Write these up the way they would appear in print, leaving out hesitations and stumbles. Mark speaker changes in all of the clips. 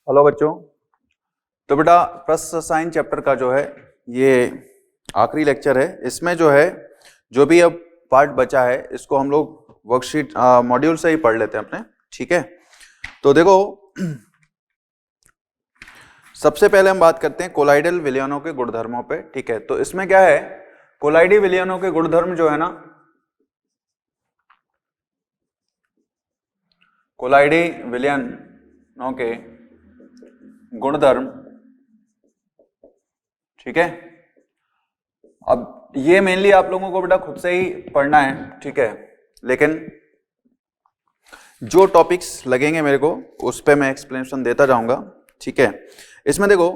Speaker 1: Hello बच्चों। तो बेटा फर्स्ट साइंस चैप्टर का जो है ये आखिरी लेक्चर है। इसमें जो है जो भी अब पार्ट बचा है इसको हम लोग वर्कशीट मॉड्यूल से ही पढ़ लेते हैं अपने। ठीक है, तो देखो सबसे पहले हम बात करते हैं कोलाइडल विलयनों के गुणधर्मों पे। ठीक है, तो इसमें क्या है, कोलाइडी विलयनों के गुणधर्म जो है ना, कोलाइडी विलयनों के गुणधर्म, ठीक है। अब ये मेनली आप लोगों को बेटा खुद से ही पढ़ना है, ठीक है, लेकिन जो टॉपिक्स लगेंगे मेरे को उस पे मैं एक्सप्लेनेशन देता जाऊंगा। ठीक है, इसमें देखो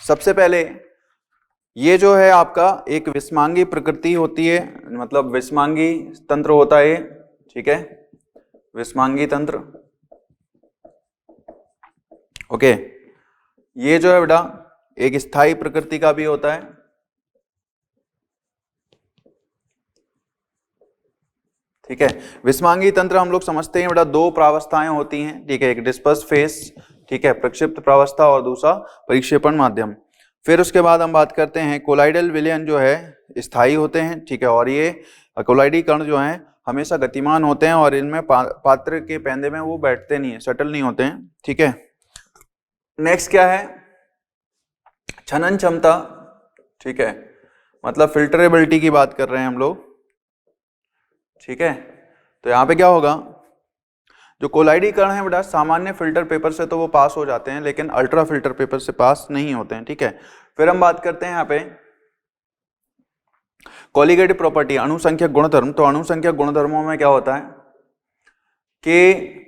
Speaker 1: सबसे पहले ये जो है आपका एक विस्मांगी प्रकृति होती है, मतलब विस्मांगी तंत्र होता है, ठीक है, विस्मांगी तंत्र। ओके, ये जो है बेटा एक स्थायी प्रकृति का भी होता है। ठीक है, विस्मांगी तंत्र हम लोग समझते हैं बेटा दो प्रावस्थाएं होती हैं। ठीक है, एक डिस्पर्स फेस, ठीक है, प्रक्षिप्त प्रावस्था, और दूसरा परिक्षेपण माध्यम। फिर उसके बाद हम बात करते हैं कोलाइडल विलयन जो है स्थायी होते हैं। ठीक है, और ये कोलाइडी कण जो हैं हमेशा गतिमान होते हैं और इनमें पात्र के पैंदे में वो बैठते नहीं है, सटल नहीं होते हैं। ठीक है, नेक्स्ट क्या है, छनन क्षमता। ठीक है, मतलब फिल्टरेबिलिटी की बात कर रहे हैं हम लोग। ठीक है, तो यहां पे क्या होगा, जो कोलाइडी कण है बेटा सामान्य फिल्टर पेपर से तो वो पास हो जाते हैं, लेकिन अल्ट्रा फिल्टर पेपर से पास नहीं होते हैं। ठीक है, फिर हम बात करते हैं यहाँ पे कोलिगेटिव प्रॉपर्टी, अणुसंख्यक गुणधर्म। तो अणुसंख्यक गुणधर्मों में क्या होता है कि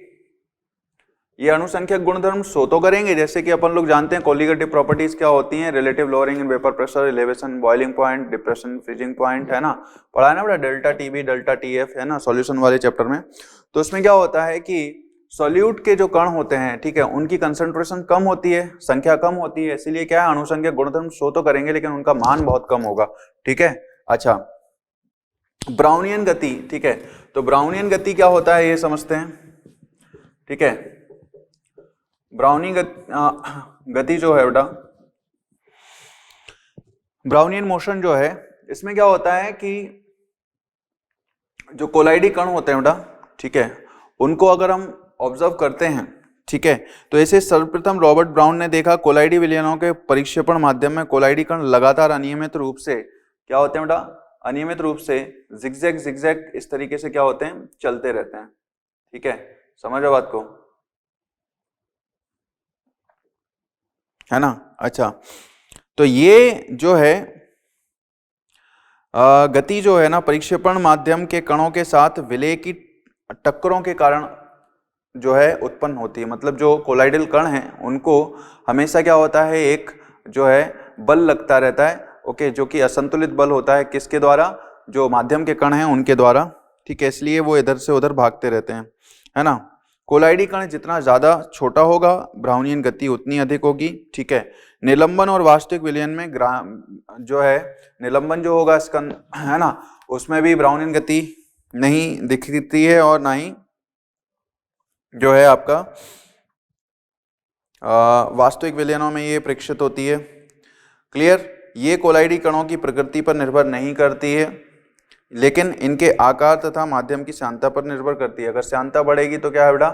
Speaker 1: ये अणुसंख्यक गुणधर्म शो तो करेंगे, जैसे कि अपन लोग जानते हैं कोलिगेटिव प्रॉपर्टीज क्या होती हैं, relative lowering in vapour pressure, elevation, boiling point, depression, freezing point, है ना, पढ़ा है ना बेटा, डेल्टा टीबी, डेल्टा टीएफ, है ना, सॉल्यूशन वाले चैप्टर में। तो इसमें क्या होता है कि सॉल्यूट के जो कण होते हैं, ठीक है, उनकी कंसंट्रेशन कम होती है, संख्या कम होती है, इसीलिए क्या है अणुसंख्यक गुणधर्म शो तो करेंगे लेकिन उनका मान बहुत कम होगा। ठीक है, अच्छा, ब्राउनियन गति। ठीक है, तो ब्राउनियन गति क्या होता है ये समझते हैं। ठीक है, ब्राउनी गति जो है बेटा, ब्राउनियन मोशन जो है, इसमें क्या होता है कि जो कोलाइडी कण होते हैं बेटा, ठीक है, उनको अगर हम ऑब्जर्व करते हैं, ठीक है, तो ऐसे सर्वप्रथम रॉबर्ट ब्राउन ने देखा कोलाइडी विलयनों के परिक्षेपण माध्यम में कोलाइडी कण लगातार अनियमित रूप से क्या होते हैं बेटा, अनियमित रूप से जिगजैग जिगजैग इस तरीके से क्या होते हैं, चलते रहते हैं। ठीक है, समझो बात को, है ना। अच्छा, तो ये जो है गति जो है ना परिक्षेपण माध्यम के कणों के साथ विलय की टक्करों के कारण जो है उत्पन्न होती है। मतलब जो कोलाइडल कण हैं उनको हमेशा क्या होता है, एक जो है बल लगता रहता है, ओके, जो कि असंतुलित बल होता है, किसके द्वारा, जो माध्यम के कण हैं उनके द्वारा। ठीक है, इसलिए वो इधर से उधर भागते रहते हैं, है ना। कोलाइडी कण जितना ज्यादा छोटा होगा ब्राउनियन गति उतनी अधिक होगी। ठीक है, निलंबन और वास्तविक विलयन में जो है निलंबन जो होगा इसका, है ना, उसमें भी ब्राउनियन गति नहीं दिखती है और ना ही जो है आपका वास्तविक विलयनों में ये प्रेक्षित होती है। क्लियर, ये कोलाइडी कणों की प्रकृति पर निर्भर नहीं करती है, लेकिन इनके आकार तथा माध्यम की श्यानता पर निर्भर करती है। अगर श्यानता बढ़ेगी तो क्या है बेटा,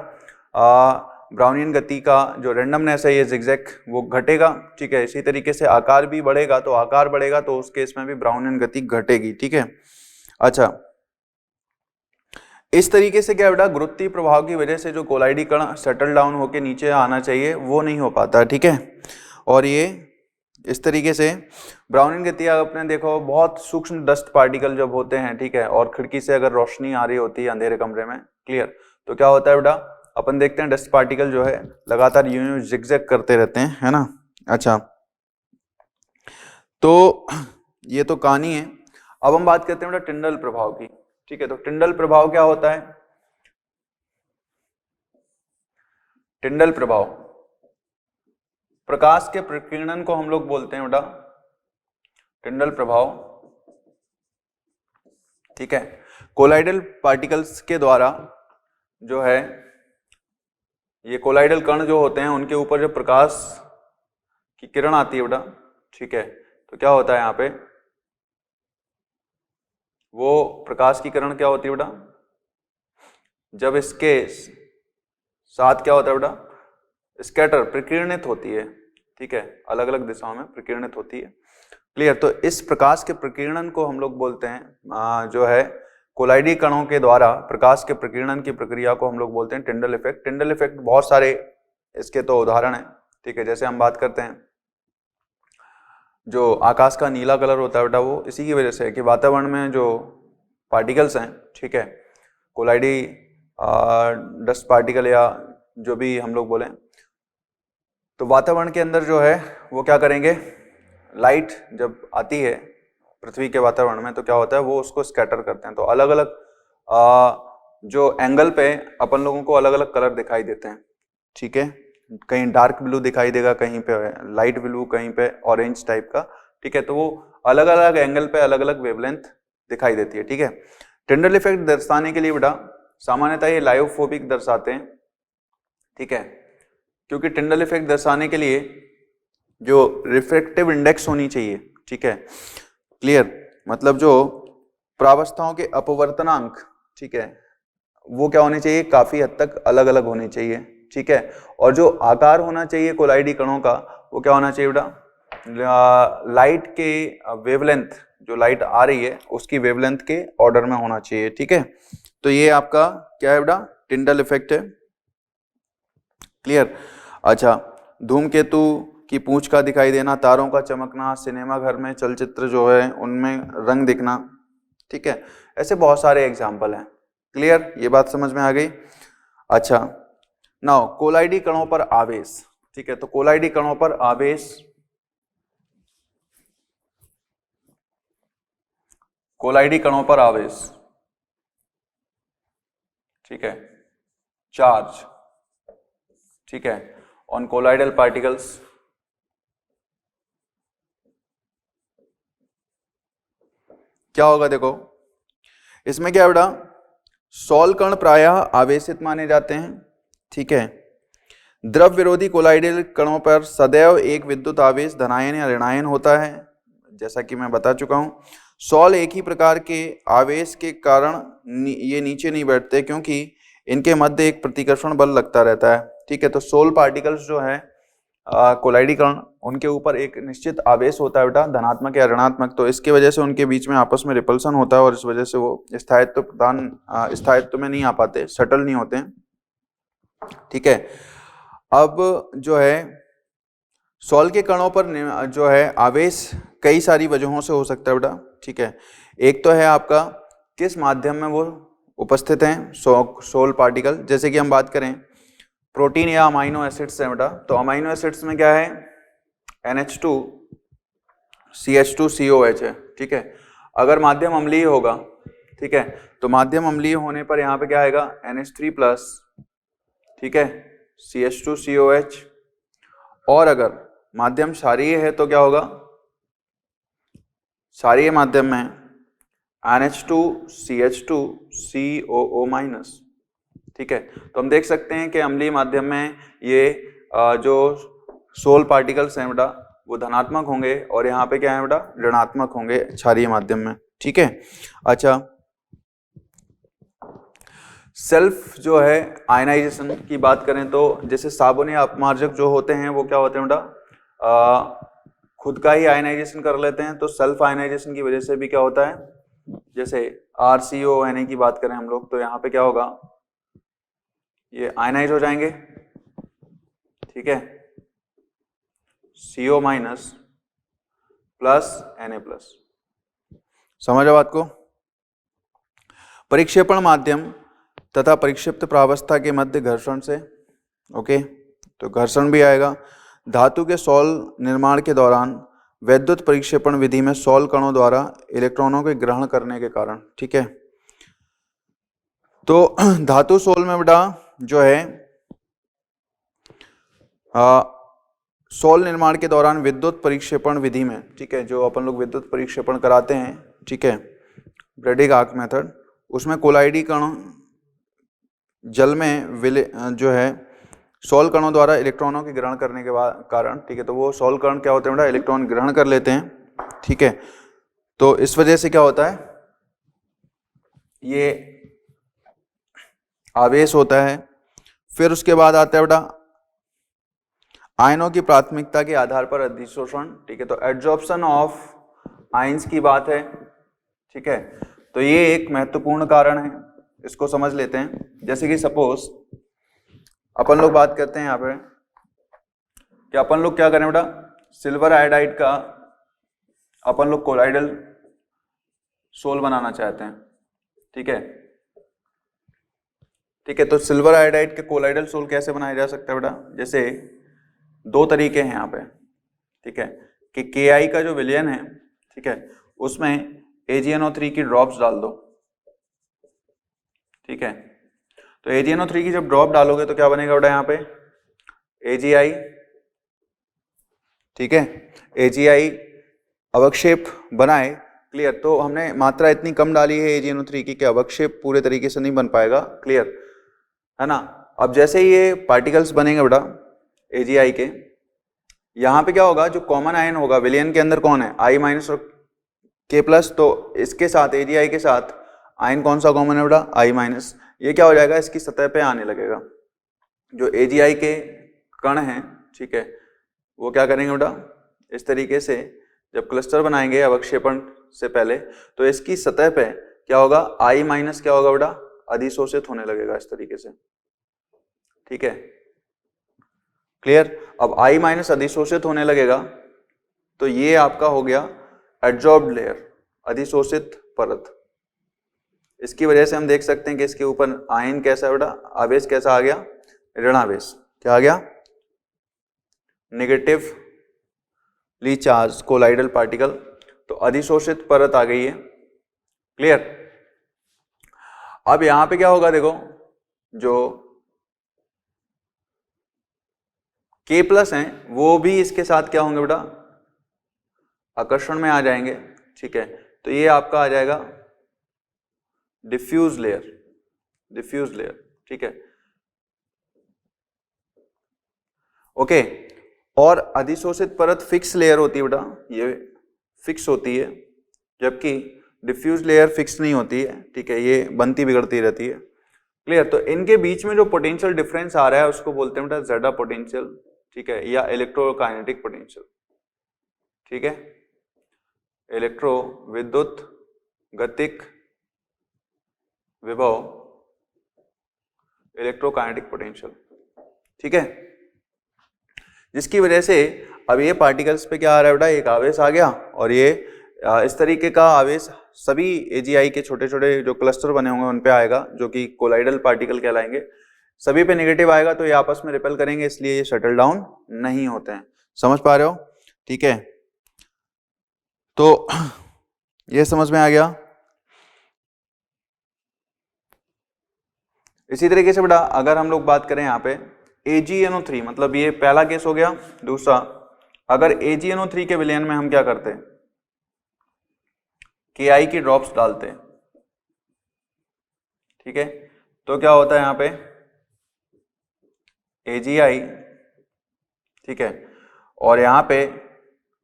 Speaker 1: ब्राउनियन गति का जो रेंडमनेस है ये जिगजैग वो घटेगा। ठीक है, इसी तरीके से आकार भी बढ़ेगा, तो आकार बढ़ेगा तो उस केस में भी ब्राउनियन गति घटेगी। ठीक है, अच्छा, इस तरीके से क्या बेटा गुरुत्वीय प्रभाव की वजह से जो कोलाइडी कण सेटल डाउन होकर नीचे आना चाहिए वो नहीं हो पाता। ठीक है, और ये इस तरीके से ब्राउनियन गति आपने देखो बहुत सूक्ष्म डस्ट पार्टिकल जब होते हैं, ठीक है, और खिड़की से अगर रोशनी आ रही होती है अंधेरे कमरे में, क्लियर, तो क्या होता है बेटा, अपन देखते हैं डस्ट पार्टिकल जो है लगातार यूं जिगजैग करते रहते हैं, है ना। अच्छा, तो ये तो कहानी है। अब हम बात करते हैं बेटा टिंडल प्रभाव की। ठीक है, तो टिंडल प्रभाव क्या होता है, टिंडल प्रभाव प्रकाश के प्रकीर्णन को हम लोग बोलते हैं बेटा टिंडल प्रभाव। ठीक है, कोलाइडल पार्टिकल्स के द्वारा जो है ये कोलाइडल कण जो होते हैं उनके ऊपर जब प्रकाश की किरण आती है बेटा, ठीक है, तो क्या होता है यहाँ पे, वो प्रकाश की किरण क्या होती है बेटा, जब इसके साथ क्या होता है बेटा, स्कैटर, प्रकीर्णित होती है, ठीक है, अलग अलग दिशाओं में प्रकीर्णित होती है। क्लियर। तो इस प्रकाश के प्रकीर्णन को हम लोग बोलते हैं जो है कोलाइडी कणों के द्वारा प्रकाश के प्रकीर्णन की प्रक्रिया को हम लोग बोलते हैं टिंडल इफेक्ट। टिंडल इफेक्ट बहुत सारे इसके तो उदाहरण हैं, ठीक है। जैसे हम बात करते हैं जो आकाश का नीला कलर होता है बेटा, वो इसी की वजह से है कि वातावरण में जो पार्टिकल्स हैं, ठीक है, कोलाइडी डस्ट पार्टिकल या जो भी हम लोग बोलें, तो वातावरण के अंदर जो है वो क्या करेंगे, लाइट जब आती है पृथ्वी के वातावरण में तो क्या होता है, वो उसको स्कैटर करते हैं। तो अलग अलग जो एंगल पे अपन लोगों को अलग अलग कलर दिखाई देते हैं, ठीक है, कहीं डार्क ब्लू दिखाई देगा, कहीं पे लाइट ब्लू, कहीं पे ऑरेंज टाइप का, ठीक है। तो वो अलग अलग एंगल पे अलग अलग वेवलेंथ दिखाई देती है, ठीक है। टिंडल इफेक्ट दर्शाने के लिए बेटा सामान्यतः ये लायोफोबिक दर्शाते हैं, ठीक है, क्योंकि टिंडल इफेक्ट दर्शाने के लिए जो रिफ्रैक्टिव इंडेक्स होनी चाहिए, ठीक है, क्लियर, मतलब जो प्रावस्थाओं के अपवर्तनांक, ठीक है, वो क्या होने चाहिए, काफी हद तक अलग अलग होने चाहिए, ठीक है। और जो आकार होना चाहिए कोलाइडी कणों का वो क्या होना चाहिए बेटा, लाइट के वेवलेंथ, जो लाइट आ रही है उसकी वेवलेंथ के ऑर्डर में होना चाहिए, ठीक है। तो ये आपका क्या है बेटा, टिंडल इफेक्ट है। क्लियर। अच्छा, धूमकेतु की पूंछ का दिखाई देना, तारों का चमकना, सिनेमा घर में चलचित्र जो है उनमें रंग दिखना, ठीक है, ऐसे बहुत सारे एग्जाम्पल हैं। क्लियर, ये बात समझ में आ गई। अच्छा, नाउ कोलाइडी कणों पर आवेश, ठीक है, तो कोलाइडी कणों पर आवेश, कोलाइडी कणों पर आवेश, ठीक है, चार्ज, ठीक है, ऑन कोलाइडल पार्टिकल्स, क्या होगा देखो, इसमें क्या बेटा, सॉल कण प्रायः आवेशित माने जाते हैं, ठीक है। द्रव विरोधी कोलाइडल कणों पर सदैव एक विद्युत आवेश धनायन या ऋणायन होता है, जैसा कि मैं बता चुका हूं। सॉल एक ही प्रकार के आवेश के कारण ये नीचे नहीं बैठते क्योंकि इनके मध्य एक प्रतिकर्षण बल लगता रहता है, ठीक है। तो सोल पार्टिकल्स जो है कोलाइडी कण, उनके ऊपर एक निश्चित आवेश होता है बेटा, धनात्मक या ऋणात्मक, तो इसकी वजह से उनके बीच में आपस में रिपल्सन होता है और इस वजह से वो स्थायित्व में नहीं आ पाते, सटल नहीं होते हैं, ठीक है। अब जो है सॉल के कणों पर जो है आवेश कई सारी वजहों से हो सकता है बेटा, ठीक है। एक तो है आपका किस माध्यम में वो उपस्थित हैं सोल पार्टिकल, जैसे कि हम बात करें प्रोटीन या अमाइनो एसिड्स है बेटा, तो अमाइनो एसिड्स में क्या है, NH2 CH2COH है, ठीक है। अगर माध्यम अम्लीय होगा, ठीक है, तो माध्यम अम्लीय होने पर यहाँ पे क्या आएगा, NH3+, ठीक है, CH2COH। और अगर माध्यम क्षारीय है तो क्या होगा, क्षारीय माध्यम में NH2 CH2COO-, ठीक है। तो हम देख सकते हैं कि अम्लीय माध्यम में ये जो सोल पार्टिकल्स हैं बेटा वो धनात्मक होंगे और यहाँ पे क्या है बेटा, ऋणात्मक होंगे क्षारीय माध्यम में, ठीक है। अच्छा, सेल्फ जो है आयनाइजेशन की बात करें तो जैसे साबुन या अपमार्जक जो होते हैं वो क्या होते हैं बेटा, खुद का ही आयनाइजेशन कर लेते हैं, तो सेल्फ आयनाइजेशन की वजह से भी क्या होता है, जैसे RCONA की बात करें हम लोग तो यहाँ पे क्या होगा, ये आयनाइज हो जाएंगे, ठीक है, CO- प्लस Na+, समझ बात को। परिक्षेपण माध्यम तथा परिक्षिप्त प्रावस्था के मध्य घर्षण से, ओके, तो घर्षण भी आएगा। धातु के सॉल निर्माण के दौरान वैद्युत परिक्षेपण विधि में सॉल कणों द्वारा इलेक्ट्रॉनों के ग्रहण करने के कारण, ठीक है। तो धातु सोल में बेटा जो है सॉल निर्माण के दौरान विद्युत परिक्षेपण विधि में, ठीक है, जो अपन लोग विद्युत परिक्षेपण कराते हैं, ठीक है, ब्रेडिग आर्क मेथड, उसमें कोलाइडी कण जल में जो है सोल कणों द्वारा इलेक्ट्रॉनों के ग्रहण करने के कारण, ठीक है, तो वो सोल कण क्या होते हैं बेटा, इलेक्ट्रॉन ग्रहण कर लेते हैं, ठीक है। तो इस वजह से क्या होता है, ये आवेश होता है। फिर उसके बाद आता है बेटा आयनों की प्राथमिकता के आधार पर अधिशोषण, ठीक है, तो एड्जॉर्प्शन ऑफ आयंस की बात है, ठीक है। तो ये एक महत्वपूर्ण कारण है, इसको समझ लेते हैं। जैसे कि सपोज अपन लोग बात करते हैं यहाँ पे कि अपन लोग क्या करें बेटा, सिल्वर आयोडाइड का अपन लोग कोलाइडल सोल बनाना चाहते हैं, ठीक है, ठीक है। तो सिल्वर आयोडाइड के कोलाइडल सोल कैसे बनाया जा सकता है बेटा, जैसे दो तरीके हैं यहाँ पे, ठीक है, कि Ki का जो विलयन है, ठीक है, उसमें AgNO3 की ड्रॉप्स डाल दो, ठीक है। तो AgNO3 की जब ड्रॉप डालोगे तो क्या बनेगा बेटा यहाँ पे AgI, ठीक है, AgI अवक्षेप बनाए, क्लियर। तो हमने मात्रा इतनी कम डाली है AgNO3 की कि अवक्षेप पूरे तरीके से नहीं बन पाएगा, क्लियर है ना। अब जैसे ही ये पार्टिकल्स बनेंगे बेटा AgI के, यहाँ पे क्या होगा, जो कॉमन आयन होगा विलयन के अंदर कौन है, I माइनस और K प्लस, तो इसके साथ AgI के साथ आयन कौन सा कॉमन है बेटा, I माइनस। ये क्या हो जाएगा, इसकी सतह पे आने लगेगा। जो AgI के कण हैं, ठीक है, वो क्या करेंगे बेटा, इस तरीके से जब क्लस्टर बनाएंगे अवक्षेपण से पहले, तो इसकी सतह पे क्या होगा, I माइनस क्या होगा बेटा, अधिशोषित होने लगेगा इस तरीके से, ठीक है, क्लियर। अब I माइनस अधिशोषित होने लगेगा, तो ये आपका हो गया एडजॉर्ब्ड लेयर, अधिशोषित परत। इसकी वजह से हम देख सकते हैं कि इसके ऊपर आयन कैसा है बेटा, आवेश कैसा आ गया, ऋणावेश, क्या आ गया, नेगेटिवली चार्ज कोलाइडल पार्टिकल। तो अधिशोषित परत आ गई है, क्लियर। अब यहां पे क्या होगा, देखो जो K प्लस हैं वो भी इसके साथ क्या होंगे बेटा, आकर्षण में आ जाएंगे, ठीक है। तो ये आपका आ जाएगा डिफ्यूज लेयर, डिफ्यूज लेयर, ठीक है, ओके। और अधिशोषित परत फिक्स लेयर होती है बेटा, ये फिक्स होती है, जबकि डिफ्यूज लेयर फिक्स नहीं होती है, ठीक है, ये बनती बिगड़ती रहती है, क्लियर। तो इनके बीच में जो पोटेंशियल डिफरेंस आ रहा है उसको बोलते हैं बेटा जेडा पोटेंशियल, ठीक है, या इलेक्ट्रोकाइनेटिक पोटेंशियल, ठीक है, इलेक्ट्रो विद्युत गतिक विभव, इलेक्ट्रोकाइनेटिक पोटेंशियल, ठीक है। जिसकी वजह से अब ये पार्टिकल्स पे क्या आ रहा है बेटा, एक आवेश आ गया, और ये इस तरीके का आवेश सभी AgI के छोटे छोटे जो क्लस्टर बने होंगे उन पे आएगा, जो कि कोलाइडल पार्टिकल कहलाएंगे। सभी पे नेगेटिव आएगा तो ये आपस में रिपेल करेंगे, इसलिए ये शटल डाउन नहीं होते हैं। समझ पा रहे हो, ठीक है। तो ये समझ में आ गया। इसी तरीके से बेटा अगर हम लोग बात करें यहाँ पे AgNO3, मतलब ये पहला केस हो गया। दूसरा, अगर AgNO3 के विलयन में हम क्या करते हैं, Ki की ड्रॉप्स डालते हैं, ठीक है, तो क्या होता है यहाँ पे AgI, ठीक है, और यहाँ पे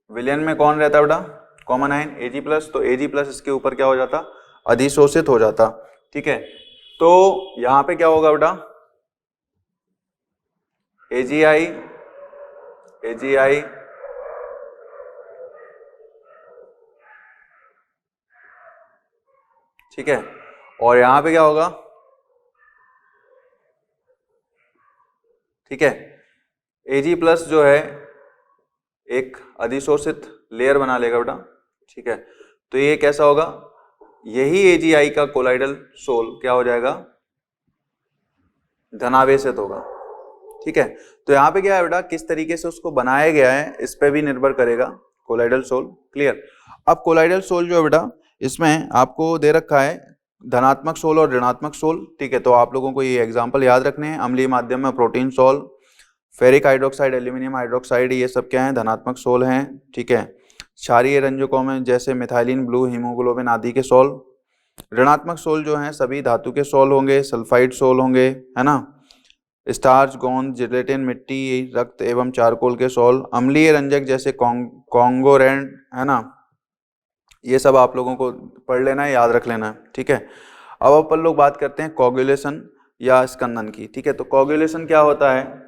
Speaker 1: विलयन में कौन रहता है बेटा, कॉमन आयन Ag प्लस, तो Ag प्लस इसके ऊपर क्या हो जाता, अधिशोषित हो जाता, ठीक है। तो यहाँ पे क्या होगा बेटा, AgI, ठीक है, और यहां पे क्या होगा, ठीक है, Ag प्लस जो है एक अधिशोषित लेयर बना लेगा बेटा, ठीक है। तो ये कैसा होगा, यही AgI का कोलाइडल सोल क्या हो जाएगा, धनावेशित होगा, ठीक है। तो यहाँ पे क्या है बेटा, किस तरीके से उसको बनाया गया है इस पे भी निर्भर करेगा कोलाइडल सोल, क्लियर। अब कोलाइडल सोल जो है बेटा, इसमें आपको दे रखा है धनात्मक सोल और ऋणात्मक सोल, ठीक है। तो आप लोगों को ये एग्जांपल याद रखने हैं, अम्लीय माध्यम में protein sol, ferric hydroxide, aluminium hydroxide, ये सब क्या है, धनात्मक सोल हैं, ठीक है। क्षारीय रंजकों में जैसे मिथाइलिन ब्लू, हीमोग्लोबिन आदि के सोल। ऋणात्मक सोल जो हैं सभी धातु के सोल होंगे, सल्फाइड सोल होंगे, है ना। स्टार्च, गोंद, जिलेटिन, मिट्टी, रक्त एवं चारकोल के सॉल, अम्लीय रंजक जैसे कॉन्गोरेंट, है ना, ये सब आप लोगों को पढ़ लेना है, याद रख लेना है, ठीक है। अब अपन लोग बात करते हैं कोगुलेशन या स्कंदन की, ठीक है। तो कोगुलेशन क्या होता है?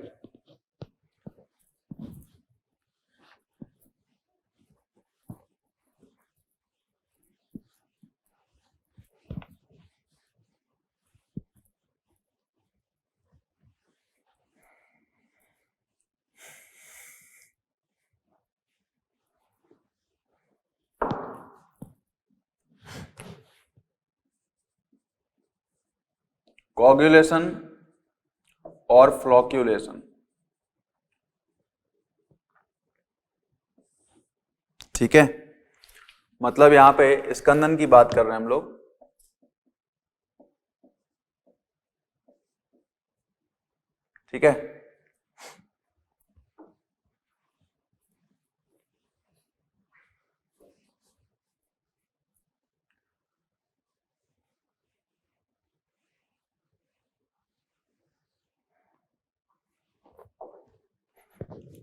Speaker 1: कोगुलेशन और फ्लोक्यूलेशन, ठीक है। मतलब यहां पे स्कंदन की बात कर रहे हैं हम लोग, ठीक है।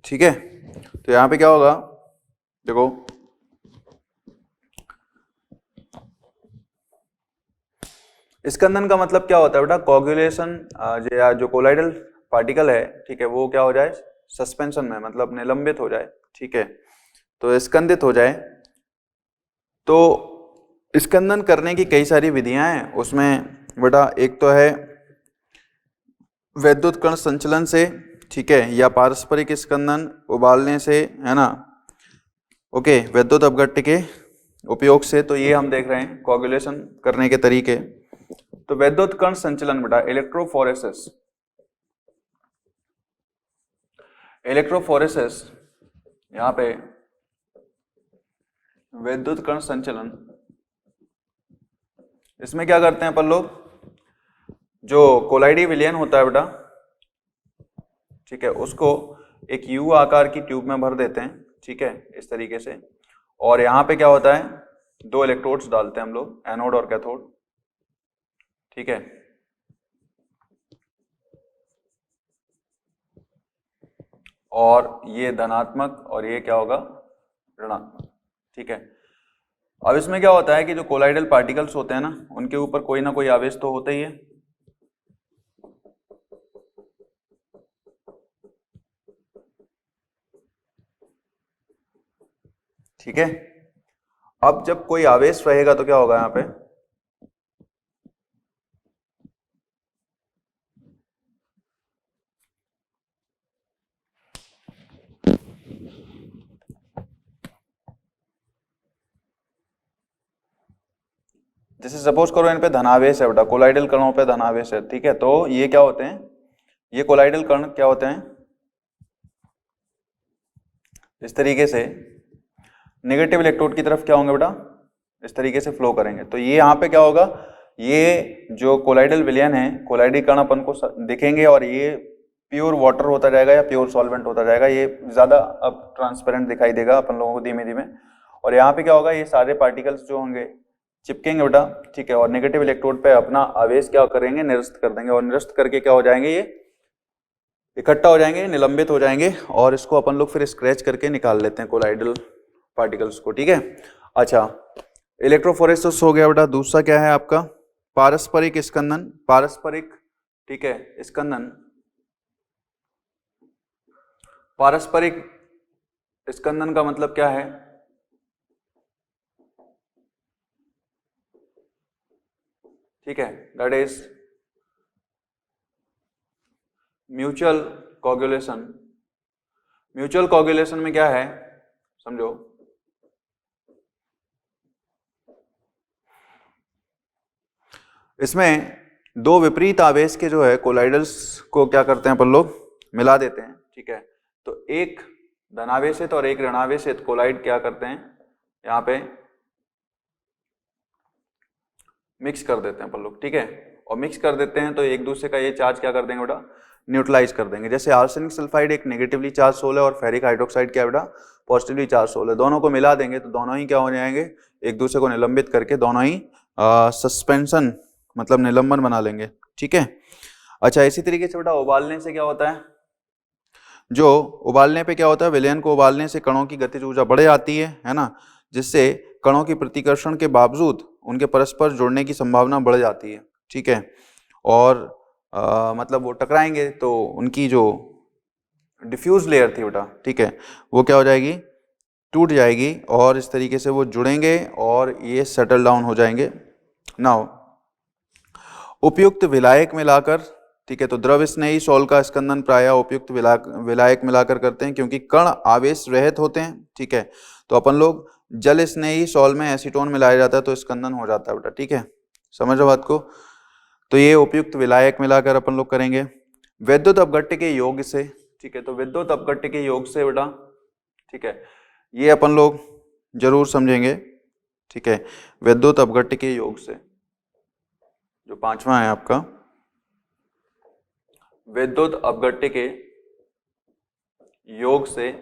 Speaker 1: ठीक है, तो यहां पे क्या होगा, देखो स्कंदन का मतलब क्या होता है बेटा? कोगुलेशन, जो कोलाइडल पार्टिकल है, ठीक है, वो क्या हो जाए? सस्पेंशन में, मतलब निलंबित हो जाए, ठीक है, तो स्कंदित हो जाए। तो स्कंदन करने की कई सारी विधियां हैं, उसमें बेटा एक तो है वैद्युत कण संचलन से, ठीक है, या पारस्परिक स्कंदन उबालने से, है ना, ओके, वैद्युत अपघट्य के उपयोग से। तो ये हम देख रहे हैं कोगुलेशन करने के तरीके। तो वैद्युत कण संचलन बेटा इलेक्ट्रोफोरेसिस, इलेक्ट्रोफोरेसिस यहाँ पे वैद्युत कण संचलन, इसमें क्या करते हैं अपन लोग? जो कोलाइडी विलयन होता है बेटा, ठीक है, उसको एक यू आकार की ट्यूब में भर देते हैं, ठीक है, इस तरीके से। और यहाँ पे क्या होता है? दो इलेक्ट्रोड्स डालते हैं हम लोग, एनोड और कैथोड, ठीक है। और ये धनात्मक और ये क्या होगा? ऋणात्मक, ठीक है। अब इसमें क्या होता है कि जो कोलाइडल पार्टिकल्स होते हैं ना, उनके ऊपर कोई ना कोई आवेश तो होता ही है, ठीक है। अब जब कोई आवेश रहेगा तो क्या होगा यहाँ पे? जैसे सपोज करो इन पे धनावेश है बेटा, कोलाइडल कणों पे धनावेश है, ठीक है। तो ये क्या होते हैं? ये कोलाइडल कण क्या होते हैं? इस तरीके से नेगेटिव इलेक्ट्रोड की तरफ क्या होंगे बेटा? इस तरीके से फ्लो करेंगे। तो ये यहाँ पे क्या होगा? ये जो कोलाइडल विलयन है, कोलाइडी कण अपन को दिखेंगे और ये प्योर वाटर होता जाएगा या प्योर सॉल्वेंट होता जाएगा। ये ज्यादा अब ट्रांसपेरेंट दिखाई देगा अपन लोगों को धीमे धीमे। और यहाँ पे क्या होगा? ये सारे पार्टिकल्स जो होंगे चिपकेंगे बेटा, ठीक है, और नेगेटिव इलेक्ट्रोड पे अपना आवेश क्या करेंगे? निरस्त कर देंगे। और निरस्त करके क्या हो जाएंगे? ये इकट्ठा हो जाएंगे, निलंबित हो जाएंगे, और इसको अपन लोग फिर स्क्रैच करके निकाल लेते हैं कोलाइडल पार्टिकल्स को, ठीक है। अच्छा, इलेक्ट्रोफोरेसिस हो गया बेटा। दूसरा क्या है आपका? पारस्परिक स्कंदन, पारस्परिक, ठीक है, स्कंदन। पारस्परिक स्कंदन का मतलब क्या है? ठीक है, that is mutual coagulation. Mutual coagulation में क्या है समझो, इसमें दो विपरीत आवेश के जो है कोलाइडल्स को क्या करते हैं अपन लोग? मिला देते हैं, ठीक है। तो एक धनावेशित और एक ऋणावेशित कोलाइड क्या करते हैं? यहाँ पे मिक्स कर देते हैं अपन लोग, ठीक है। और मिक्स कर देते हैं तो एक दूसरे का ये चार्ज क्या कर देंगे बेटा? न्यूट्रलाइज कर देंगे। जैसे आर्सेनिक सल्फाइड एक नेगेटिवली चार्ज सोल है और फेरिक हाइड्रोक्साइड क्या बेटा? पॉजिटिवली चार्ज सोल है। दोनों को मिला देंगे तो दोनों ही क्या हो जाएंगे? एक दूसरे को निलंबित करके दोनों ही सस्पेंशन मतलब निलंबन बना लेंगे, ठीक है। अच्छा, इसी तरीके से बेटा उबालने से क्या होता है, जो उबालने पे क्या होता है, विलयन को उबालने से कणों की गतिज ऊर्जा बढ़ जाती है ना, जिससे कणों की प्रतिकर्षण के बावजूद उनके परस्पर जुड़ने की संभावना बढ़ जाती है। ठीक है, और मतलब वो टकराएंगे तो उनकी जो डिफ्यूज लेयर थी बेटा, ठीक है, वो क्या हो जाएगी, टूट जाएगी, और इस तरीके से वो जुड़ेंगे और ये सेटल डाउन हो जाएंगे। नाउ उपयुक्त विलायक मिलाकर, ठीक है, तो द्रव स्नेही सॉल का स्कंदन प्रायः उपयुक्त विलायक मिलाकर करते हैं, क्योंकि कण आवेश रहित होते हैं। ठीक है, तो अपन लोग जल स्नेही सॉल में एसीटोन मिलाया जाता है तो स्कंदन हो जाता है बेटा। ठीक है, समझो बात को। तो ये उपयुक्त विलायक मिलाकर अपन लोग करेंगे। विद्युत अपघट्य के योग से, ठीक है, तो विद्युत अपघट्य के योग से बेटा, ठीक है, ये अपन लोग जरूर समझेंगे। ठीक है, विद्युत अपघट्य के योग से, जो पांचवा है आपका, विद्युत अपघट्य के योग से,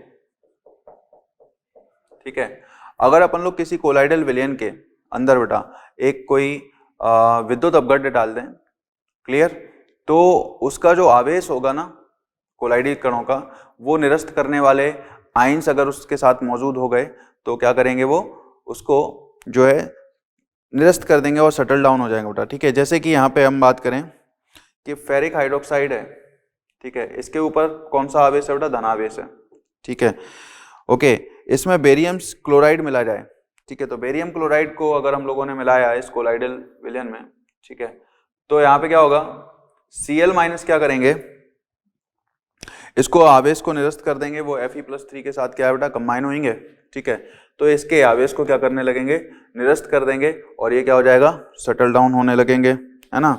Speaker 1: ठीक है, अगर अपन लोग किसी कोलाइडल विलयन के अंदर बेटा एक कोई विद्युत अपघट्य डाल दें, क्लियर, तो उसका जो आवेश होगा ना कोलाइडल कणों का, वो निरस्त करने वाले आयंस अगर उसके साथ मौजूद हो गए तो क्या करेंगे, वो उसको जो है निरस्त कर देंगे और सेटल डाउन हो जाएंगे बेटा। ठीक है, जैसे कि यहाँ पे हम बात करें कि फेरिक हाइड्रोक्साइड है, ठीक है, इसके ऊपर कौन सा आवेश है बेटा, धनावेश है। ठीक है, ओके, इसमें बेरियम क्लोराइड मिला जाए, ठीक है, तो बेरियम क्लोराइड को अगर हम लोगों ने मिलाया इस कोलाइडल विलयन में, ठीक है, तो यहाँ पे क्या होगा, Cl माइनस क्या करेंगे, इसको आवेश को निरस्त कर देंगे, वो Fe+3 के साथ क्या है बेटा, कंबाइन होंगे। ठीक है, तो इसके आवेश को क्या करने लगेंगे, निरस्त कर देंगे, और ये क्या हो जाएगा, सेटल डाउन होने लगेंगे, है ना।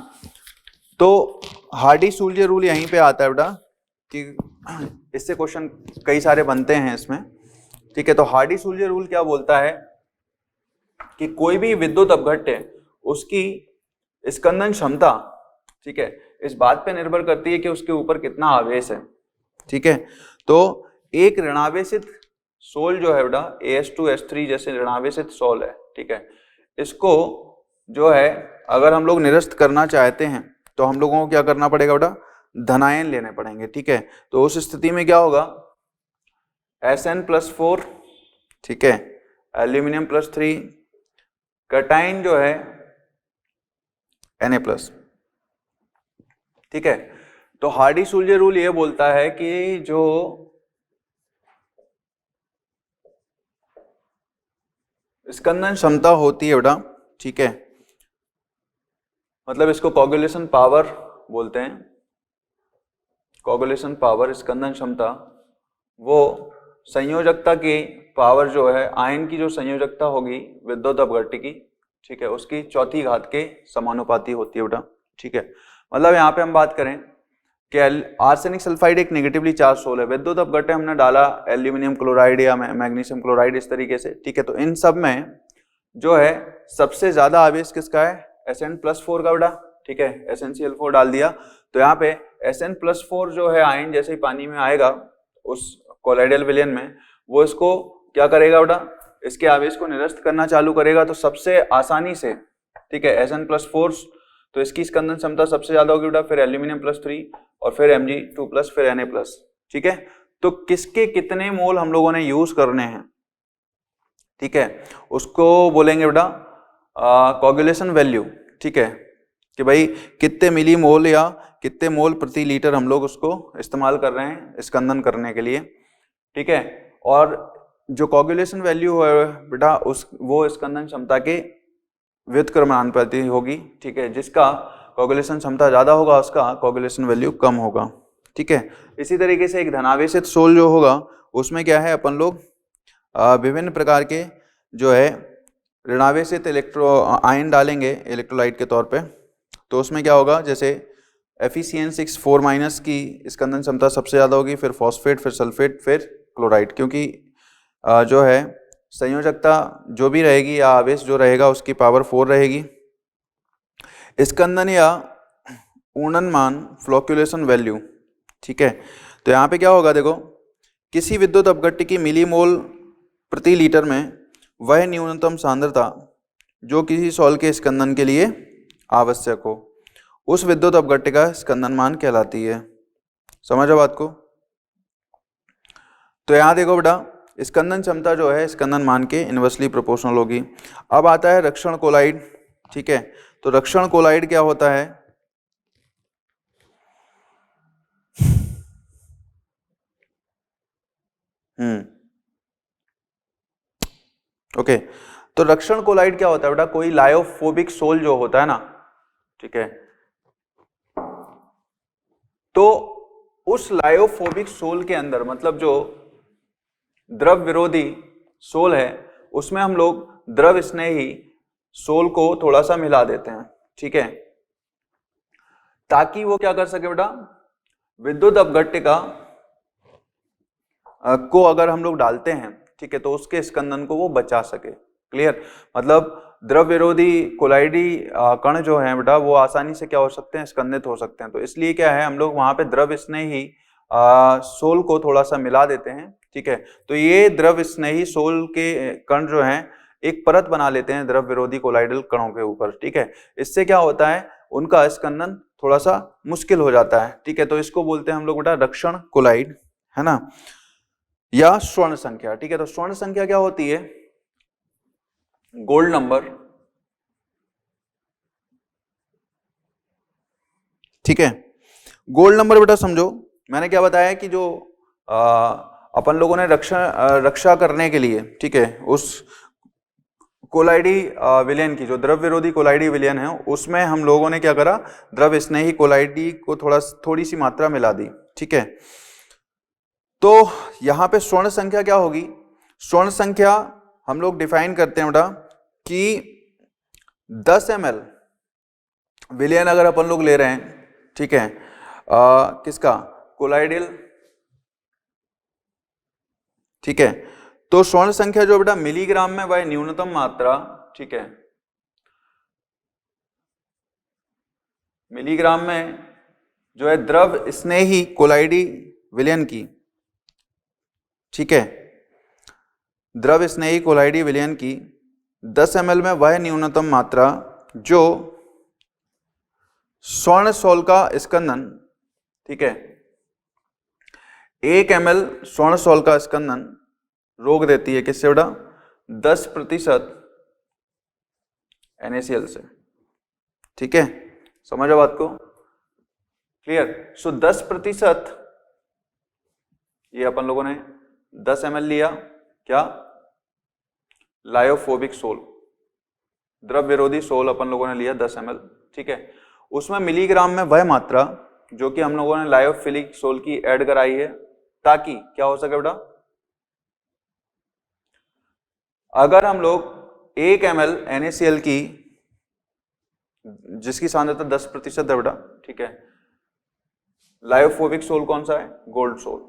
Speaker 1: तो हार्डी-सूल्जे रूल यहीं पे आता है बेटा, कि इससे क्वेश्चन कई सारे बनते हैं इसमें। ठीक है, तो हार्डी-सूल्जे रूल क्या बोलता है कि कोई भी विद्युत अपघट्य उसकी स्कंदन क्षमता, ठीक है, इस बात पे निर्भर करती है कि उसके ऊपर कितना आवेश है। ठीक है, तो एक ऋणावेशित सोल जो है बेटा, AS2S3 जैसे ऋणावेशित सोल है, ठीक है, इसको जो है अगर हम लोग निरस्त करना चाहते हैं तो हम लोगों को क्या करना पड़ेगा बेटा, धनायन लेने पड़ेंगे। ठीक है, तो उस स्थिति में क्या होगा, Sn+4, ठीक है, एल्यूमिनियम+3, कैटाइन जो है Na+। ठीक है, तो हार्डी-सूल्जे रूल ये बोलता है कि जो स्कंदन क्षमता होती है बेटा, ठीक है, मतलब इसको कोगुलेशन पावर बोलते हैं, कोगुलेशन पावर, स्कंदन क्षमता, वो संयोजकता की पावर जो है, आयन की जो संयोजकता होगी विद्युत अपघट्य की, ठीक है, उसकी चौथी घात के समानुपाती होती है बेटा। ठीक है, मतलब यहाँ पे हम बात करें कि आर्सेनिक सल्फाइड एक नेगेटिवली चार्ज सोल है, विद्युत अपघट्य हमने डाला एल्यूमिनियम क्लोराइड या मैग्नीशियम क्लोराइड इस तरीके से। ठीक है, तो इन सब में जो है सबसे ज्यादा आवेश किसका है, Sn+4 का बेटा। ठीक है, SnCl4 डाल दिया, तो यहाँ पे Sn+4 जो है आयन जैसे ही पानी में आएगा उस कोलाइडल विलयन में, वो इसको क्या करेगा बेटा, इसके आवेश को निरस्त करना चालू करेगा। तो सबसे आसानी से, ठीक है, Sn+4, तो इसकी स्कंदन क्षमता सबसे ज्यादा होगी बेटा, फिर एल्यूमिनियम+3 और फिर Mg2+, फिर Na+। ठीक है, तो किसके कितने मोल हम लोगों ने यूज करने हैं, ठीक है, उसको बोलेंगे बेटा कोगुलेशन वैल्यू। ठीक है, कि भाई कितने मिली मोल या कितने मोल प्रति लीटर हम लोग उसको इस्तेमाल कर रहे हैं स्कंदन करने के लिए। ठीक है, और जो कोगुलेशन वैल्यू है बेटा वो स्कंदन क्षमता के व्युत्क्रमानुपाती होगी। ठीक है, जिसका कोगुलेशन क्षमता ज्यादा होगा उसका कोगुलेशन वैल्यू कम होगा। ठीक है, इसी तरीके से एक धनावेशित सोल जो होगा उसमें क्या है, अपन लोग विभिन्न प्रकार के जो है ऋणावेशित आयन डालेंगे इलेक्ट्रोलाइट के तौर पे। तो उसमें क्या होगा, जैसे FeCN6 4- की स्कंदन क्षमता सबसे ज़्यादा होगी, फिर फॉस्फेट, फिर सल्फेट, फिर क्लोराइड, क्योंकि जो है संयोजकता जो भी रहेगी या आवेश जो रहेगा उसकी पावर 4 रहेगी। स्कंदन या ऊर्णनमान फ्लोक्यूलेशन वैल्यू। ठीक है, तो यहाँ पे क्या होगा, देखो किसी विद्युत अपघट्य की मिलीमोल प्रति लीटर में वह न्यूनतम सांद्रता जो किसी सॉल के स्कंदन के लिए आवश्यक हो, उस विद्युत अपघट्टिका स्कंदनमान कहलाती है। समझो बात को। तो यहां देखो बेटा, स्कंदन क्षमता जो है स्कंदन मान के इनवर्सली प्रोपोर्शनल होगी। अब आता है रक्षण कोलाइड। ठीक है, तो रक्षण कोलाइड क्या होता है? ओके, तो रक्षण कोलाइड क्या होता है बेटा? कोई लायोफोबिक सोल जो होता है ना, ठीक है, तो उस लायोफोबिक सोल के अंदर, मतलब जो द्रव विरोधी सोल है, उसमें हम लोग द्रव स्नेही सोल को थोड़ा सा मिला देते हैं। ठीक है, ताकि वो क्या कर सके बेटा? विद्युत अपघट्टिका को अगर हम लोग डालते हैं, ठीक है, तो उसके स्कंदन को वो बचा सके। क्लियर? मतलब द्रव विरोधी कोलाइडी कण जो है बेटा, वो आसानी से क्या हो सकते हैं? स्कंदित हो सकते हैं। तो इसलिए क्या है, हम लोग वहां पे द्रव स्नेही सोल को थोड़ा सा मिला देते हैं। ठीक है, तो ये द्रव स्नेही सोल के कण जो हैं एक परत बना लेते हैं द्रव विरोधी कोलाइडल कणों के ऊपर। ठीक है, इससे क्या होता है? उनका स्कंदन थोड़ा सा मुश्किल हो जाता है। ठीक है, तो इसको बोलते हैं हम लोग बेटा रक्षण कोलाइड, है ना, या स्वर्ण संख्या। ठीक है, तो स्वर्ण संख्या क्या होती है? Gold number. ठीक है, गोल्ड नंबर बेटा समझो, मैंने क्या बताया कि जो अपन लोगों ने रक्षा करने के लिए, ठीक है, उस कोलाइडी विलयन की, जो द्रव विरोधी कोलाइडी विलयन है, उसमें हम लोगों ने क्या करा? द्रव स्नेही कोलाइडी को थोड़ी सी मात्रा मिला दी। ठीक है, तो यहां पे स्वर्ण संख्या क्या होगी? स्वर्ण संख्या हम लोग डिफाइन करते हैं बेटा कि 10 ml विलयन अगर अपन लोग ले रहे हैं, ठीक है, किसका? कोलाइडल। ठीक है, तो स्वर्ण संख्या जो बेटा मिलीग्राम में वह न्यूनतम मात्रा, ठीक है, मिलीग्राम में जो है द्रव स्नेही कोलाइडी विलयन की, ठीक है, द्रव स्नेही कोलाइडी विलयन की 10 ml में वह न्यूनतम मात्रा जो स्वर्ण सोल का स्कंदन, ठीक है, 1 ml स्वर्ण सोल का स्कंदन रोक देती है। किससे बेटा? 10% NaCl से। ठीक है, समझो बात को? क्लियर? सो 10%, ये अपन लोगों ने 10 ml लिया, क्या? लायोफोबिक सोल, द्रव विरोधी सोल अपन लोगों ने लिया 10 ml। ठीक है, उसमें मिलीग्राम में वह मात्रा जो कि हम लोगों ने लायोफिलिक सोल की ऐड कराई है, ताकि क्या हो सके बेटा? अगर हम लोग 1 ml NaCl की, जिसकी सांद्रता 10% है बेटा, ठीक है, लायोफोबिक सोल कौन सा है? Gold sol.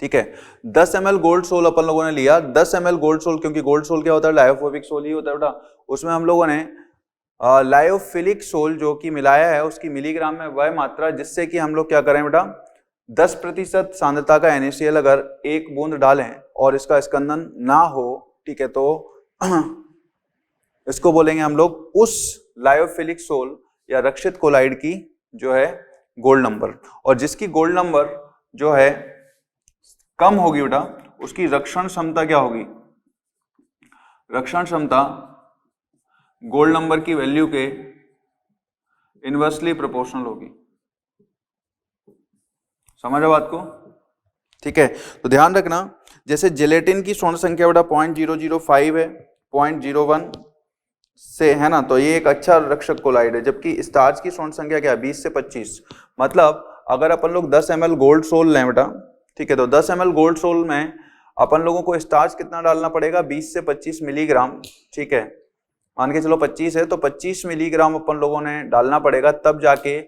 Speaker 1: ठीक है, 10 ml गोल्ड सोल अपन लोगों ने लिया। 10 ml गोल्ड सोल, क्योंकि गोल्ड सोल क्या होता है? लायोफोबिक सोल ही होता है बेटा। उसमें हम लोगों ने लायोफिलिक सोल जो कि मिलाया है, उसकी मिलीग्राम में वह मात्रा, जिससे कि हम लोग क्या करें बेटा? 10% सांद्रता का NaCl अगर 1 बूंद डालें और इसका स्कंदन ना हो, ठीक है, तो इसको बोलेंगे हम लोग उस लायोफिलिक सोल या रक्षित कोलाइड की जो है गोल्ड नंबर। और जिसकी गोल्ड नंबर जो है कम होगी बेटा, उसकी रक्षण क्षमता क्या होगी? रक्षण क्षमता गोल्ड नंबर की वैल्यू के इनवर्सली प्रोपोर्शनल होगी। समझो बात को? ठीक है, तो ध्यान रखना, जैसे जिलेटिन की स्वर्ण संख्या बेटा 0.005 है, 0.01 से, है ना, तो ये एक अच्छा रक्षक कोलाइड है। जबकि स्टार्च की स्वर्ण संख्या क्या है? 20 से 25। मतलब अगर अपन लोग 10 ml गोल्ड सोल लें बेटा, ठीक है, तो 10 ml गोल्ड सोल में अपन लोगों को स्टार्च कितना डालना पड़ेगा? 20 से 25 मिलीग्राम। ठीक है, मान के चलो 25 है, तो 25 मिलीग्राम अपन लोगों ने डालना पड़ेगा, तब जाके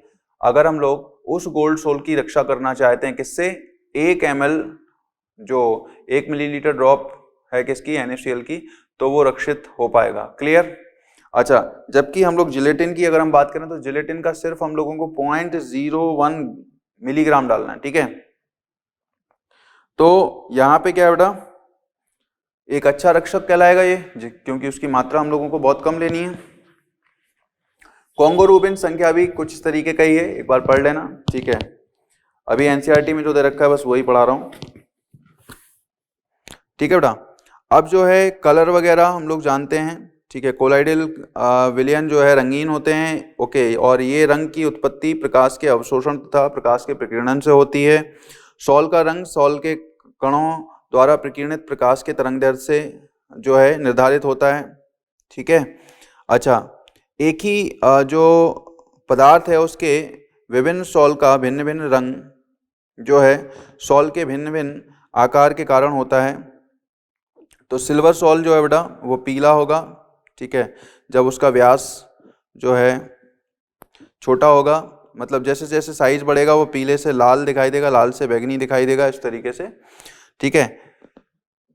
Speaker 1: अगर हम लोग उस गोल्ड सोल की रक्षा करना चाहते हैं, किससे? 1 ml जो 1 मिलीलीटर ड्रॉप है किसकी? NaCl की, तो वो रक्षित हो पाएगा। क्लियर? अच्छा, जबकि हम लोग जिलेटिन की अगर हम बात करें, तो जिलेटिन का सिर्फ हम लोगों को 0.01 मिलीग्राम डालना है। ठीक है, तो यहां पे क्या है बेटा? एक अच्छा रक्षक कहलाएगा ये, क्योंकि उसकी मात्रा हम लोगों को बहुत कम लेनी है। कॉन्गो रूबिन संख्या भी कुछ इस तरीके का ही है, एक बार पढ़ लेना, ठीक है। अभी एनसीईआरटी में जो दे रखा है बस वही पढ़ा रहा हूं, ठीक है बेटा। अब जो है कलर वगैरह हम लोग जानते हैं, ठीक है। कोलाइडल विलयन जो है रंगीन होते हैं, ओके, और ये रंग की उत्पत्ति प्रकाश के अवशोषण तथा प्रकाश के प्रकीर्णन से होती है। सॉल का रंग सॉल के कणों द्वारा प्रकीर्णित प्रकाश के तरंगदैर्घ्य से जो है निर्धारित होता है, ठीक है। अच्छा, एक ही जो पदार्थ है उसके विभिन्न सॉल का भिन्न भिन्न रंग जो है सॉल के भिन्न भिन्न आकार के कारण होता है। तो सिल्वर सॉल जो है बेटा वो पीला होगा, ठीक है, जब उसका व्यास जो है छोटा होगा, मतलब जैसे जैसे साइज बढ़ेगा वो पीले से लाल दिखाई देगा, लाल से बैंगनी दिखाई देगा, इस तरीके से, ठीक है।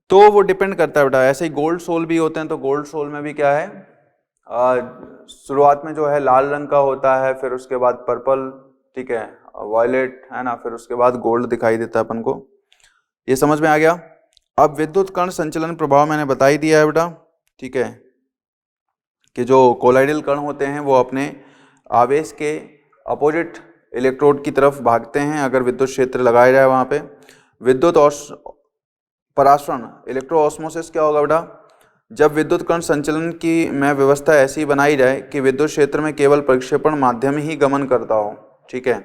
Speaker 1: तो वो डिपेंड करता है बेटा। ऐसे ही गोल्ड सोल भी होते हैं, तो गोल्ड सोल में भी क्या है, शुरुआत में जो है लाल रंग का होता है, फिर उसके बाद पर्पल, ठीक है, वायलेट, है ना, फिर उसके बाद गोल्ड दिखाई देता है अपन को। ये समझ में आ गया। अब विद्युत कण संचलन प्रभाव मैंने बता ही दिया है बेटा, ठीक है, कि जो कोलाइडल कण होते हैं वो अपने आवेश के अपोजिट इलेक्ट्रोड की तरफ भागते हैं अगर विद्युत क्षेत्र लगाया जाए वहां पे। विद्युत और परासरण इलेक्ट्रो ऑस्मोसिस क्या होगा बेटा, जब विद्युत कण संचलन की में व्यवस्था ऐसी बनाई जाए कि विद्युत क्षेत्र में केवल प्रक्षेपण माध्यम ही गमन करता हो, ठीक है,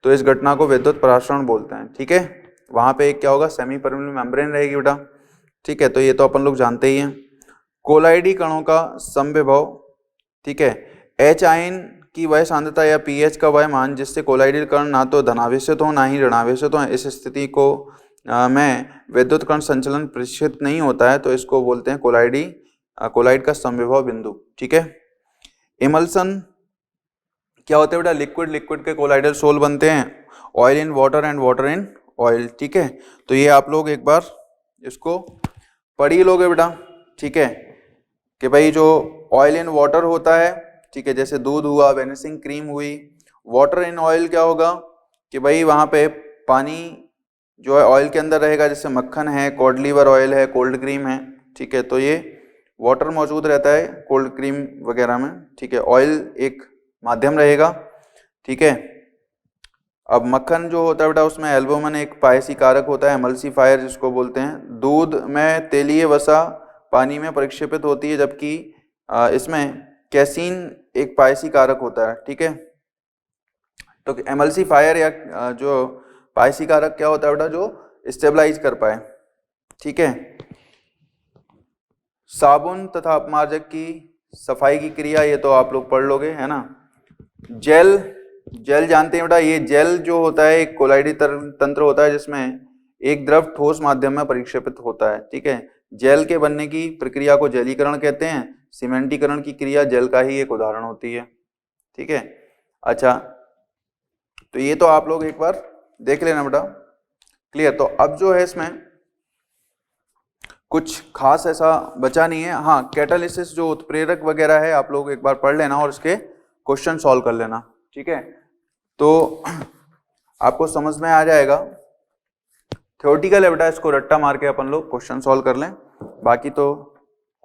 Speaker 1: तो इस घटना को विद्युत परासरण बोलते हैं, ठीक है। वहां पे एक क्या होगा, सेमी परमेबल मेम्ब्रेन रहेगी बेटा, ठीक है, तो ये तो अपन लोग जानते ही हैं। कोलाइडी कणों का समविभव, ठीक है, एच आयन की वह सांद्रता या पीएच का वह मान जिससे कोलाइडल कण ना तो धनावेशित हो ना ही ऋणावेशित हो, इस स्थिति को में विद्युत कण संचलन प्रतिष्ठित नहीं होता है, तो इसको बोलते हैं कोलाइड का समविभव बिंदु, ठीक है। इमल्सन क्या होते हैं बेटा, लिक्विड के कोलाइडल सोल बनते हैं, oil in water and water in oil, ठीक है। तो ये आप लोग एक बार इसको पढ़ ही लोगे बेटा, ठीक है, कि भाई जो ऑयल इन वाटर होता है, ठीक है, जैसे दूध हुआ, वेनिसिंग क्रीम हुई। वाटर इन ऑयल क्या होगा कि भाई वहां पे पानी जो है ऑयल के अंदर रहेगा, जैसे मक्खन है, कॉड लीवर ऑयल है, कोल्ड क्रीम है, ठीक है, तो ये वाटर मौजूद रहता है कोल्ड क्रीम वगैरह में, ठीक है। ऑयल एक माध्यम रहेगा, ठीक है। अब मक्खन जो होता है बेटा उसमें एल्बुमिन एक पायसी कारक होता है, एमल्सीफायर जिसको बोलते हैं। दूध में तेलीय वसा पानी में परिक्षेपित होती है, जबकि इसमें कैसीन एक पायसी कारक होता है, ठीक है। तो एमल्सीफायर या जो पायसी कारक क्या होता है बेटा, जो स्टेबलाइज कर पाए, ठीक है। साबुन तथा अपमार्जक की सफाई की क्रिया, ये तो आप लोग पढ़ लोगे, है ना। जेल जानते हैं बेटा, ये जेल जो होता है एक कोलाइडी तंत्र होता है जिसमें एक द्रव ठोस माध्यम में परिक्षेपित होता है, ठीक है। जेल के बनने की प्रक्रिया को जेलीकरण कहते हैं। सीमेंटीकरण की क्रिया जेल का ही एक उदाहरण होती है, ठीक है। अच्छा, तो ये तो आप लोग एक बार देख लेना बेटा, क्लियर। तो अब जो है इसमें कुछ खास ऐसा बचा नहीं है। हाँ, कैटालिसिस जो उत्प्रेरक वगैरह है आप लोग एक बार पढ़ लेना और इसके क्वेश्चन सॉल्व कर लेना, ठीक है, तो आपको समझ में आ जाएगा। थ्योरेटिकल है बेटा, इसको रट्टा मार के अपन लोग क्वेश्चन सॉल्व कर लें, बाकी तो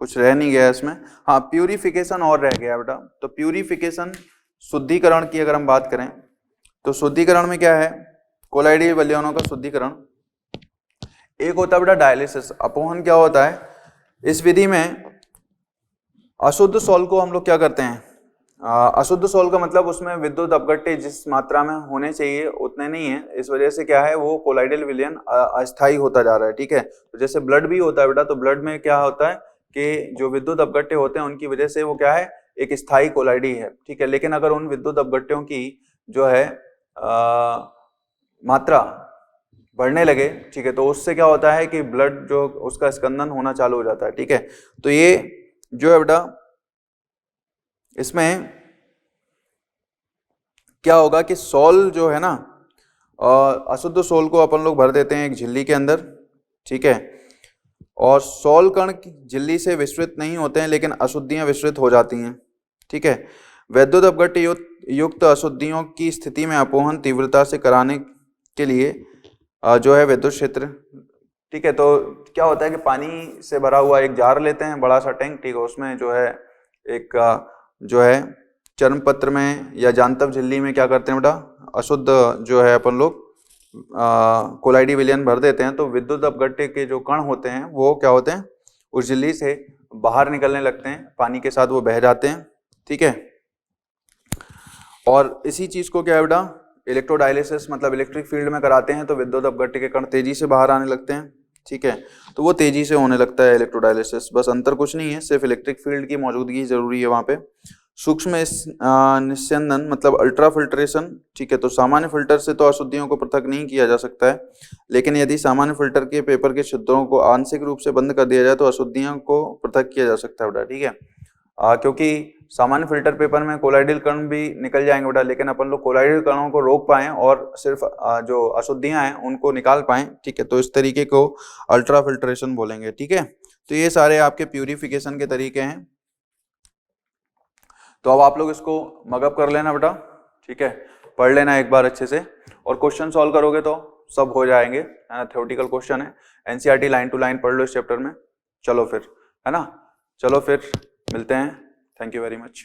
Speaker 1: कुछ रह नहीं गया इसमें। हाँ, प्यूरिफिकेशन और रह गया बेटा। तो प्यूरिफिकेशन शुद्धिकरण की अगर हम बात करें तो शुद्धिकरण में क्या है, कोलाइडी विलयनों का शुद्धिकरण। एक होता है बेटा डायलिसिस, अपोहन क्या होता है, इस विधि में अशुद्ध सॉल्ट को हम लोग क्या करते हैं, अशुद्ध सॉल्ट का मतलब उसमें विद्युत अपघट्य जिस मात्रा में होने चाहिए उतने नहीं है, इस वजह से क्या है वो कोलाइडल विलयन अस्थायी होता जा रहा है, ठीक है। तो जैसे ब्लड भी होता है बेटा, तो ब्लड में क्या होता है कि जो विद्युत अपघट्य होते हैं उनकी वजह से वो क्या है, एक स्थायी कोलाइडी है, ठीक है। लेकिन अगर उन विद्युत अपघट्यों की जो है मात्रा बढ़ने लगे, ठीक है, तो उससे क्या होता है कि ब्लड जो उसका स्कंदन होना चालू हो जाता है, ठीक है। तो ये जो है बेटा इसमें क्या होगा कि सॉल जो है ना, अशुद्ध सॉल को अपन लोग भर देते हैं एक झिल्ली के अंदर, ठीक है, और सॉल कण झिल्ली से विस्तृत नहीं होते हैं लेकिन अशुद्धियां विस्तृत हो जाती हैं, ठीक है। वैद्युत अपघट्य युक्त अशुद्धियों की स्थिति में अपोहन तीव्रता से कराने के लिए जो है विद्युत क्षेत्र, ठीक है। तो क्या होता है कि पानी से भरा हुआ एक जार लेते हैं, बड़ा सा टैंक, ठीक है, उसमें जो है एक जो है चर्मपत्र में या जांतव झिल्ली में क्या करते हैं बेटा, अशुद्ध जो है अपन लोग कोलाइडी विलयन भर देते हैं, तो विद्युत अपघट्य के जो कण होते हैं वो क्या होते हैं, उस झिल्ली से बाहर निकलने लगते हैं, पानी के साथ वो बह जाते हैं। ठीक है, और इसी चीज को क्या है बेटा, इलेक्ट्रोडायलिसिस मतलब इलेक्ट्रिक फील्ड में कराते हैं, तो विद्युत अपघट्य के कण तेजी से बाहर आने लगते हैं। ठीक है, तो वो तेजी से होने लगता है इलेक्ट्रोडायलिसिस, बस अंतर कुछ नहीं है, सिर्फ इलेक्ट्रिक फील्ड की मौजूदगी जरूरी है वहां पे। सूक्ष्म निस्यंदन मतलब अल्ट्रा फिल्ट्रेशन। ठीक है, तो सामान्य फिल्टर से तो अशुद्धियों को पृथक नहीं किया जा सकता है, लेकिन यदि सामान्य फिल्टर के पेपर के छिद्रों को आंशिक रूप से बंद कर दिया जाए तो अशुद्धियों को पृथक किया जा सकता है बेटा। ठीक है, क्योंकि सामान्य फिल्टर पेपर में कोलाइडल कण भी निकल जाएंगे बेटा, लेकिन अपन लोग कोलाइडल कणों को रोक पाएं और सिर्फ जो अशुद्धियां हैं उनको निकाल पाएं। ठीक है, तो इस तरीके को अल्ट्रा फिल्ट्रेशन बोलेंगे। ठीक है, तो ये सारे आपके प्यूरिफिकेशन के तरीके हैं। तो अब आप लोग इसको मगअप कर लेना बेटा। ठीक है, पढ़ लेना एक बार अच्छे से, और क्वेश्चन सॉल्व करोगे तो सब हो जाएंगे, है ना। थ्योरेटिकल क्वेश्चन है, एनसीईआरटी लाइन टू लाइन पढ़ लो इस चैप्टर में। चलो फिर, है ना, चलो फिर मिलते हैं। Thank you very much.